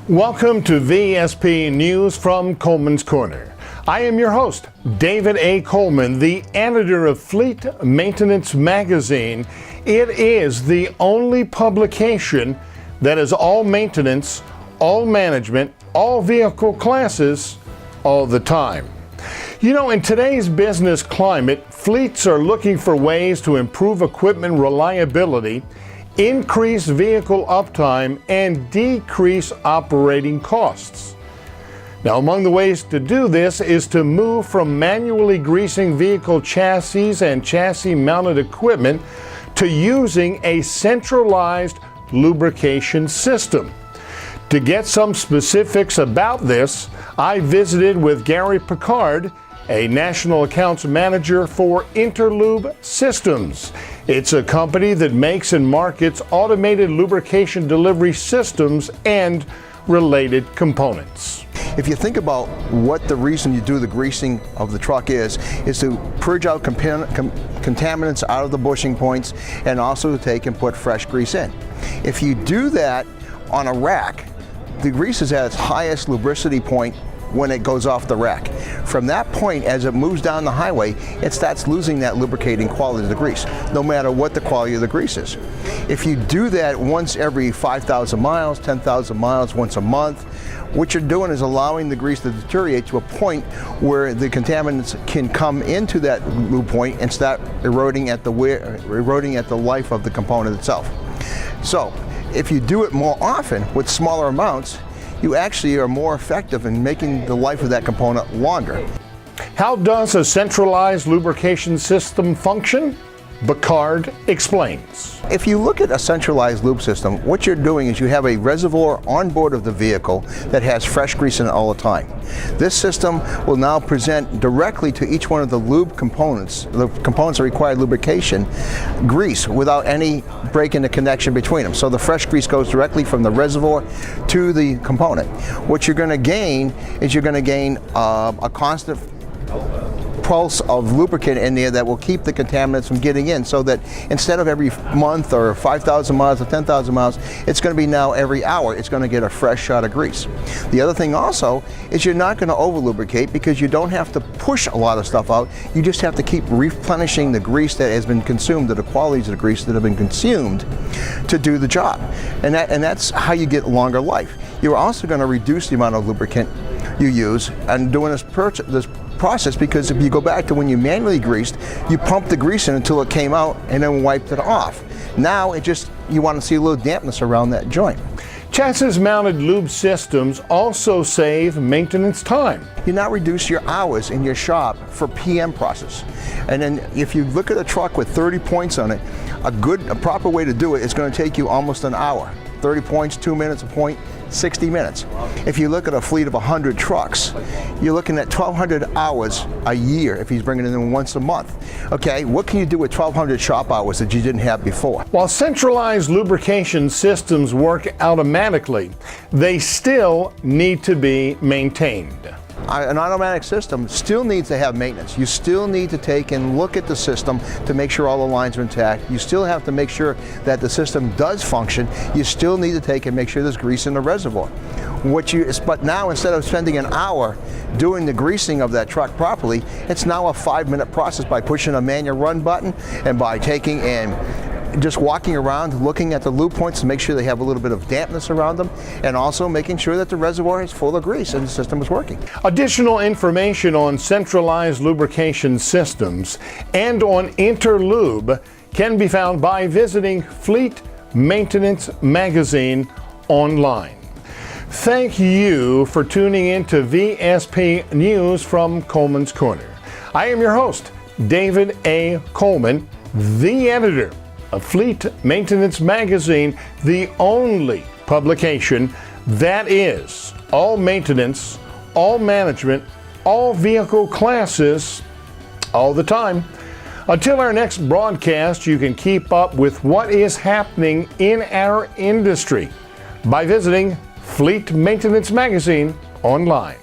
Welcome to VSP News from Coleman's Corner. I am your host, David A. Coleman, the editor of Fleet Maintenance Magazine. It is the only publication that is all maintenance, all management, all vehicle classes, all the time. You know, in today's business climate, fleets are looking for ways to improve equipment reliability, increase vehicle uptime, and decrease operating costs. Now, among the ways to do this is to move from manually greasing vehicle chassis and chassis-mounted equipment to using a centralized lubrication system. To get some specifics about this, I visited with Gary Picard, a national accounts manager for Interlube Systems. It's a company that makes and markets automated lubrication delivery systems and related components. If you think about what the reason you do the greasing of the truck is to purge out contaminants out of the bushing points and also to take and put fresh grease in. If you do that on a rack, the grease is at its highest lubricity point when it goes off the rack. From that point, as it moves down the highway, it starts losing that lubricating quality of the grease, no matter what the quality of the grease is. If you do that once every 5,000 miles, 10,000 miles, once a month, what you're doing is allowing the grease to deteriorate to a point where the contaminants can come into that lube point and start eroding at the life of the component itself. So, if you do it more often with smaller amounts, you actually are more effective in making the life of that component longer. How does a centralized lubrication system function? Picard explains. If you look at a centralized lube system, what you're doing is you have a reservoir on board of the vehicle that has fresh grease in it all the time. This system will now present directly to each one of the lube components, the components that require lubrication, grease without any break in the connection between them. So the fresh grease goes directly from the reservoir to the component. What you're going to gain is you're going to gain a constant pulse of lubricant in there that will keep the contaminants from getting in, so that instead of every month or 5,000 miles or 10,000 miles, it's going to be now every hour it's going to get a fresh shot of grease. The other thing also is you're not going to over lubricate because you don't have to push a lot of stuff out. You just have to keep replenishing the grease that has been consumed, the qualities of the grease that have been consumed to do the job. And that's how you get longer life. You're also going to reduce the amount of lubricant you use and doing this process, because if you go back to when you manually greased, you pumped the grease in until it came out and then wiped it off. Now you want to see a little dampness around that joint. Chassis-mounted lube systems also save maintenance time. You now reduce your hours in your shop for PM process. And then if you look at a truck with 30 points on it, a proper way to do it is going to take you almost an hour. 30 points, 2 minutes a point, 60 minutes. If you look at a fleet of 100 trucks, you're looking at 1,200 hours a year if he's bringing it in once a month. Okay, what can you do with 1,200 shop hours that you didn't have before? While centralized lubrication systems work automatically, they still need to be maintained. An automatic system still needs to have maintenance. You still need to take and look at the system to make sure all the lines are intact. You still have to make sure that the system does function. You still need to take and make sure there's grease in the reservoir. But now, instead of spending an hour doing the greasing of that truck properly, it's now a 5-minute process by pushing a manual run button and by taking and just walking around looking at the lube points to make sure they have a little bit of dampness around them, and also making sure that the reservoir is full of grease and the system is working. Additional information on centralized lubrication systems and on Interlube can be found by visiting Fleet Maintenance Magazine online. Thank you for tuning in to VSP News from Coleman's Corner. I am your host, David A. Coleman, the editor of Fleet Maintenance Magazine, the only publication that is all maintenance, all management, all vehicle classes, all the time. Until our next broadcast, you can keep up with what is happening in our industry by visiting Fleet Maintenance Magazine online.